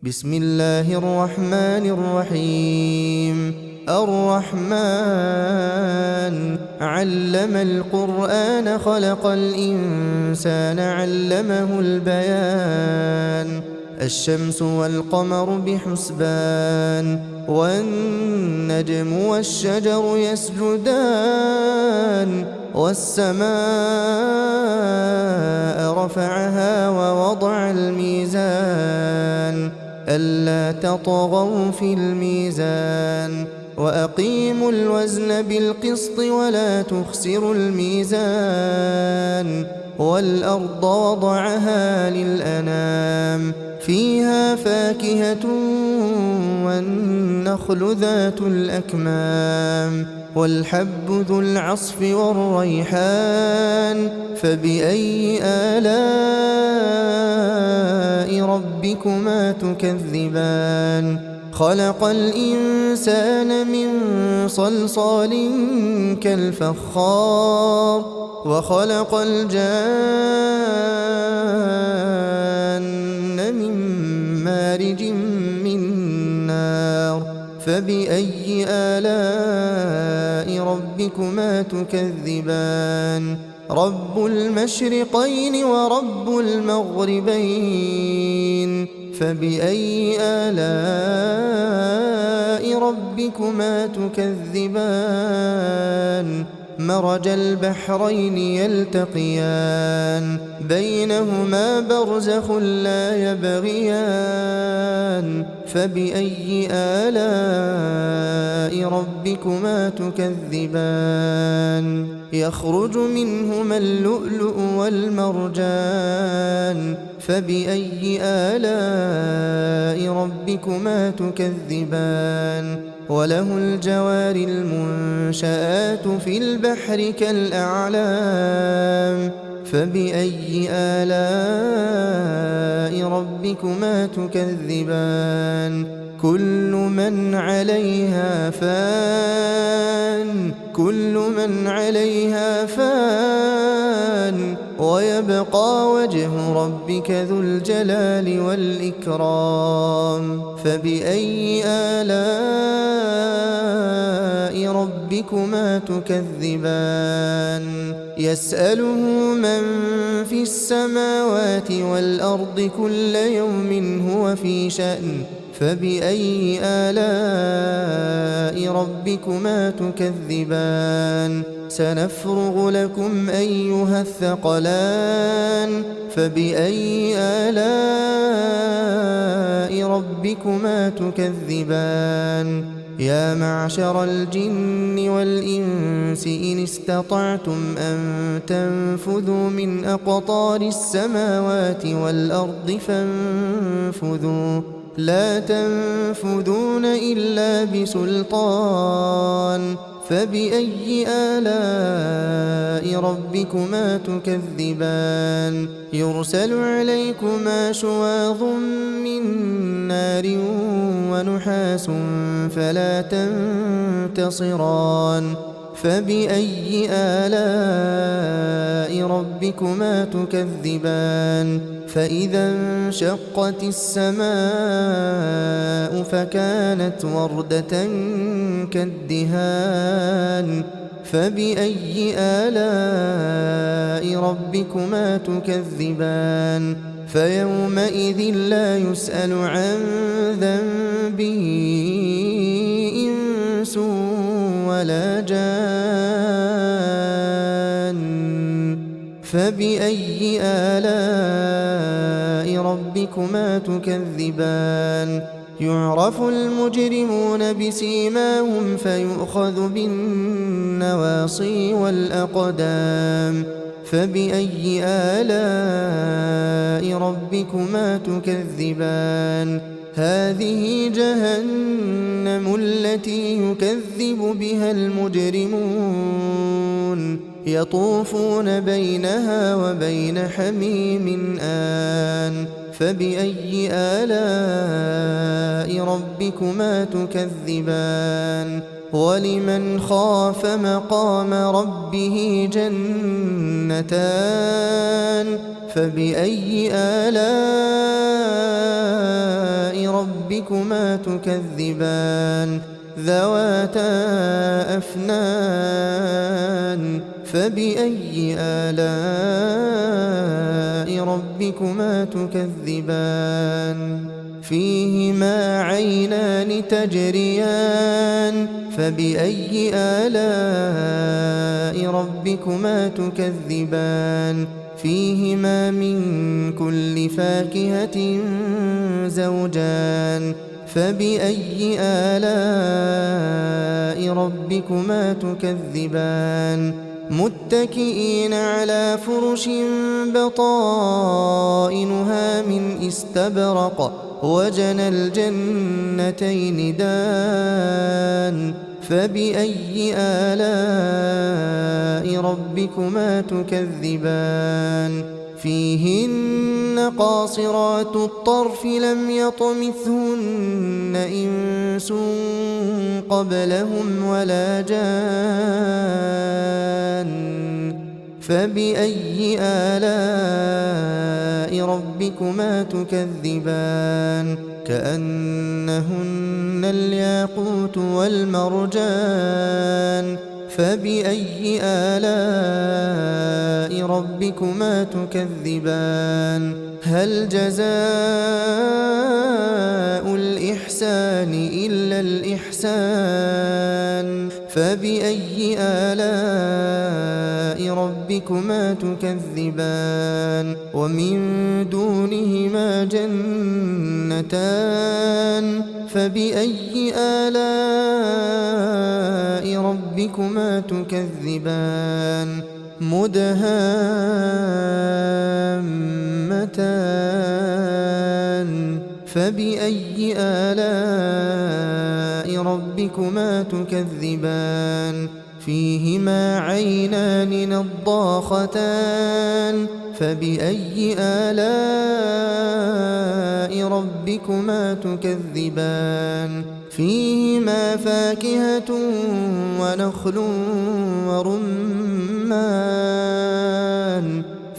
بسم الله الرحمن الرحيم. الرحمن علم القرآن خلق الإنسان علمه البيان. الشمس والقمر بحسبان والنجم والشجر يسجدان والسماء رفعها ووضع الميزان ألا تطغوا في الميزان وأقيموا الوزن بالقسط ولا تخسروا الميزان والأرض وضعها للأنام فيها فاكهة والنخل ذات الأكمام والحب ذو العصف والريحان فبأي آلاء ربكما تكذبان خلق الإنسان من صلصال كالفخار وخلق الجان من مارج من نار فبأي آلاء ربكما تكذبان رب المشرقين ورب المغربين فبأي آلاء ربكما تكذبان مرج البحرين يلتقيان بينهما برزخ لا يبغيان فبأي آلاء ربكما تكذبان يخرج منهما اللؤلؤ والمرجان فبأي آلاء ربكما تكذبان وله الجوار المنشآت في البحر كالأعلام فبأي آلاء ربكما تكذبان كل من عليها فان ويبقى وجه ربك ذو الجلال والإكرام فبأي آلاء ربكما تكذبان يسأله من في السماوات والأرض كل يوم هو في شأن فبأي آلاء ربكما تكذبان سنفرغ لكم أيها الثقلان فبأي آلاء ربكما تكذبان يا معشر الجن والإنس إن استطعتم أن تنفذوا من أقطار السماوات والأرض فانفذوا لا تنفذون إلا بسلطان فبأي آلاء ربكما تكذبان يرسل عليكما شواظ من نار ونحاس فلا تنتصران فبأي آلاء ربكما تكذبان فإذا انشقت السماء فكانت وردة كالدهان فبأي آلاء ربكما تكذبان فيومئذ لا يسأل عن ذنبه إنس ولا جان فبأي آلاء ربكما تكذبان يعرف المجرمون بسيماهم فيؤخذ بالنواصي والأقدام فبأي آلاء ربكما تكذبان هذه جهنم التي يكذب بها المجرمون يطوفون بينها وبين حميم آن فبأي آلاء ربكما تكذبان ولمن خاف مقام ربه جنتان فبأي آلاء ربكما تكذبان ذواتا أفنان فبأي آلاء ربكما تكذبان فيهما عينان تجريان فبأي آلاء ربكما تكذبان فيهما من كل فاكهة زوجان فبأي آلاء ربكما تكذبان متكئين على فرش بطائنها من استبرق وجنى الجنتين دان فبأي آلاء ربكما تكذبان فيهن قاصرات الطرف لم يطمثهن إنس قبلهم ولا جان فبأي آلاء ربكما تكذبان كأنهن الياقوت والمرجان فبأي آلاء ربكما تكذبان هل جزاء الإحسان إلا الإحسان فبأي آلاء ربكما تكذبان ومن دونهما جنتان فبأي آلاء ربكما تكذبان مدهامتان فبأي آلاء ربكما تكذبان فيهما عينان نضاختان فبأي آلاء ربكما تكذبان فيهما فاكهة ونخل ورمان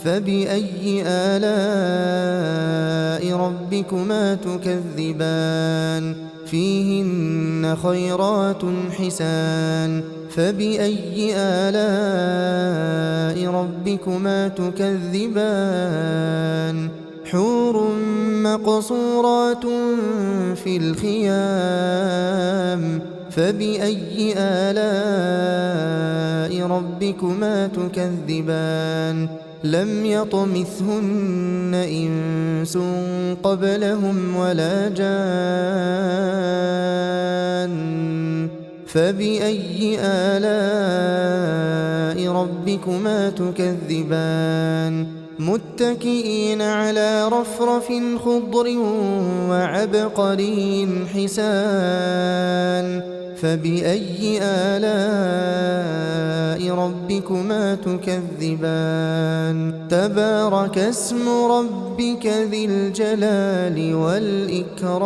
فبأي آلاء ربكما تكذبان فيهن خيرات حسان فبأي آلاء ربكما تكذبان حور مقصورات في الخيام فبأي آلاء ربكما تكذبان لم يطمثهن إنس قبلهم ولا جان فبأي آلاء ربكما تكذبان متكئين على رفرف خضر وعبقري حسان فبأي آلاء ربكما تكذبان تبارك اسم ربك ذي الجلال والإكرام